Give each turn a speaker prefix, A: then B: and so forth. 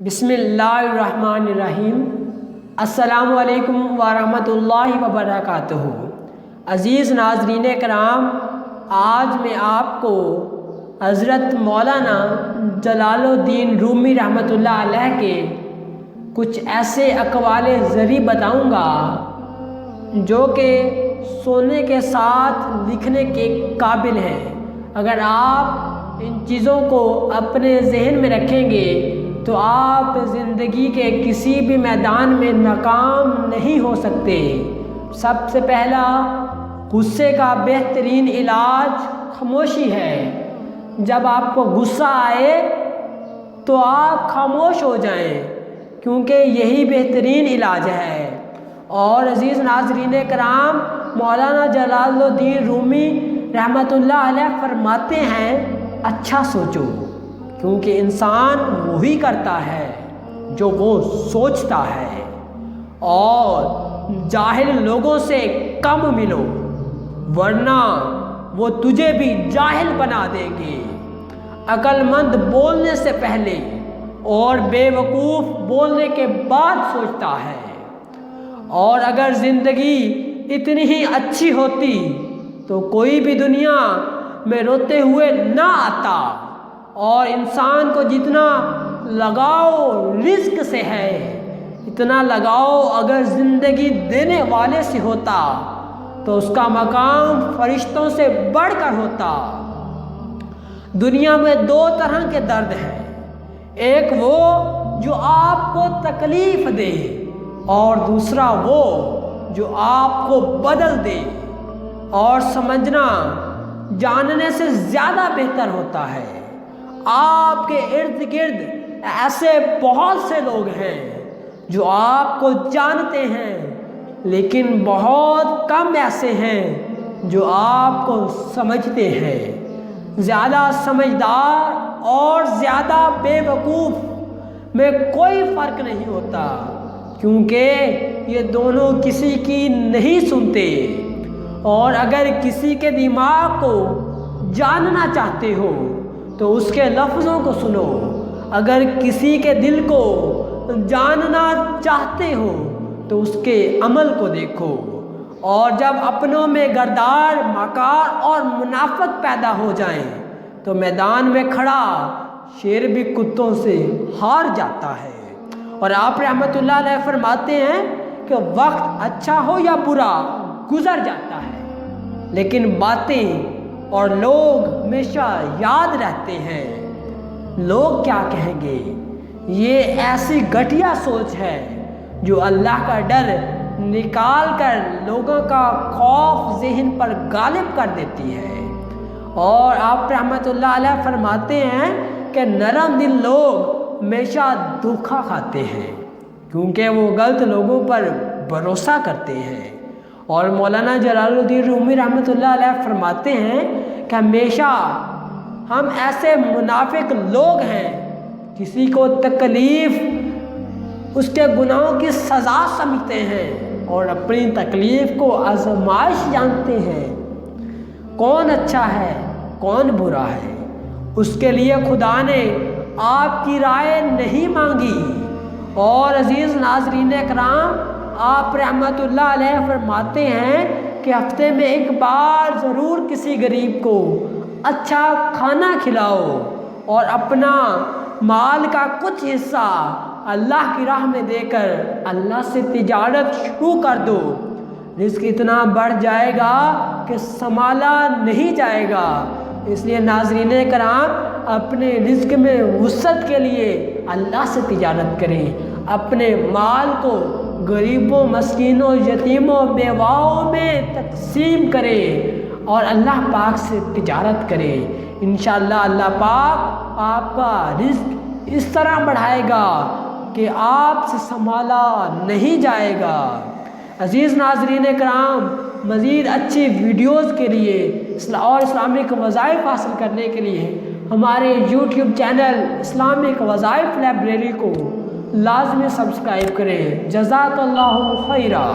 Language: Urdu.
A: بسم اللہ الرحمن الرحیم۔ السلام علیکم ورحمۃ اللہ وبرکاتہ۔ عزیز ناظرین کرام، آج میں آپ کو حضرت مولانا جلال الدین رومی رحمۃ اللہ علیہ کے کچھ ایسے اقوال زرعی بتاؤں گا جو کہ سونے کے ساتھ لکھنے کے قابل ہیں۔ اگر آپ ان چیزوں کو اپنے ذہن میں رکھیں گے تو آپ زندگی کے کسی بھی میدان میں ناکام نہیں ہو سکتے۔ سب سے پہلا، غصے کا بہترین علاج خاموشی ہے۔ جب آپ کو غصہ آئے تو آپ خاموش ہو جائیں، کیونکہ یہی بہترین علاج ہے۔ اور عزیز ناظرین کرام، مولانا جلال الدین رومی رحمۃ اللہ علیہ فرماتے ہیں، اچھا سوچو، کیونکہ انسان وہی کرتا ہے جو وہ سوچتا ہے، اور جاہل لوگوں سے کم ملو ورنہ وہ تجھے بھی جاہل بنا دیں گے۔ عقل مند بولنے سے پہلے اور بے وقوف بولنے کے بعد سوچتا ہے۔ اور اگر زندگی اتنی ہی اچھی ہوتی تو کوئی بھی دنیا میں روتے ہوئے نہ آتا، اور انسان کو جتنا لگاؤ رزق سے ہے، اتنا لگاؤ اگر زندگی دینے والے سے ہوتا تو اس کا مقام فرشتوں سے بڑھ کر ہوتا۔ دنیا میں دو طرح کے درد ہیں، ایک وہ جو آپ کو تکلیف دے، اور دوسرا وہ جو آپ کو بدل دے۔ اور سمجھنا جاننے سے زیادہ بہتر ہوتا ہے۔ آپ کے ارد گرد ایسے بہت سے لوگ ہیں جو آپ کو جانتے ہیں، لیکن بہت کم ایسے ہیں جو آپ کو سمجھتے ہیں۔ زیادہ سمجھدار اور زیادہ بے وقوف میں کوئی فرق نہیں ہوتا، کیونکہ یہ دونوں کسی کی نہیں سنتے۔ اور اگر کسی کے دماغ کو جاننا چاہتے ہو تو اس کے لفظوں کو سنو، اگر کسی کے دل کو جاننا چاہتے ہو تو اس کے عمل کو دیکھو۔ اور جب اپنوں میں غدار، مکار اور منافق پیدا ہو جائیں تو میدان میں کھڑا شیر بھی کتوں سے ہار جاتا ہے۔ اور آپ رحمۃ اللہ علیہ فرماتے ہیں کہ وقت اچھا ہو یا برا گزر جاتا ہے، لیکن باتیں اور لوگ ہمیشہ یاد رہتے ہیں۔ لوگ کیا کہیں گے، یہ ایسی گھٹیا سوچ ہے جو اللہ کا ڈر نکال کر لوگوں کا خوف ذہن پر غالب کر دیتی ہے۔ اور آپ رحمۃ اللہ علیہ فرماتے ہیں کہ نرم دل لوگ ہمیشہ دھوکہ کھاتے ہیں، کیونکہ وہ غلط لوگوں پر بھروسہ کرتے ہیں۔ اور مولانا جلال الدین رومی رحمۃ اللہ علیہ فرماتے ہیں کہ ہمیشہ ہم ایسے منافق لوگ ہیں، کسی کو تکلیف اس کے گناہوں کی سزا سمجھتے ہیں اور اپنی تکلیف کو آزمائش جانتے ہیں۔ کون اچھا ہے کون برا ہے، اس کے لیے خدا نے آپ کی رائے نہیں مانگی۔ اور عزیز ناظرین کرام، آپ رحمۃ اللہ علیہ فرماتے ہیں کہ ہفتے میں ایک بار ضرور کسی غریب کو اچھا کھانا کھلاؤ، اور اپنا مال کا کچھ حصہ اللہ کی راہ میں دے کر اللہ سے تجارت شروع کر دو۔ رزق اتنا بڑھ جائے گا کہ سنبھالا نہیں جائے گا۔ اس لیے ناظرین کرام، اپنے رزق میں وسعت کے لیے اللہ سے تجارت کریں، اپنے مال کو غریبوں، مسکینوں، یتیموں، بیواؤں میں تقسیم کریں، اور اللہ پاک سے تجارت کریں۔ انشاءاللہ اللہ پاک آپ کا رزق اس طرح بڑھائے گا کہ آپ سے سنبھالا نہیں جائے گا۔ عزیز ناظرین کرام، مزید اچھی ویڈیوز کے لیے اور اسلامک وظائف حاصل کرنے کے لیے ہمارے یوٹیوب چینل اسلامک وظائف لائبریری کو لازمی سبسکرائب کریں۔ جزاک اللہ خیرہ۔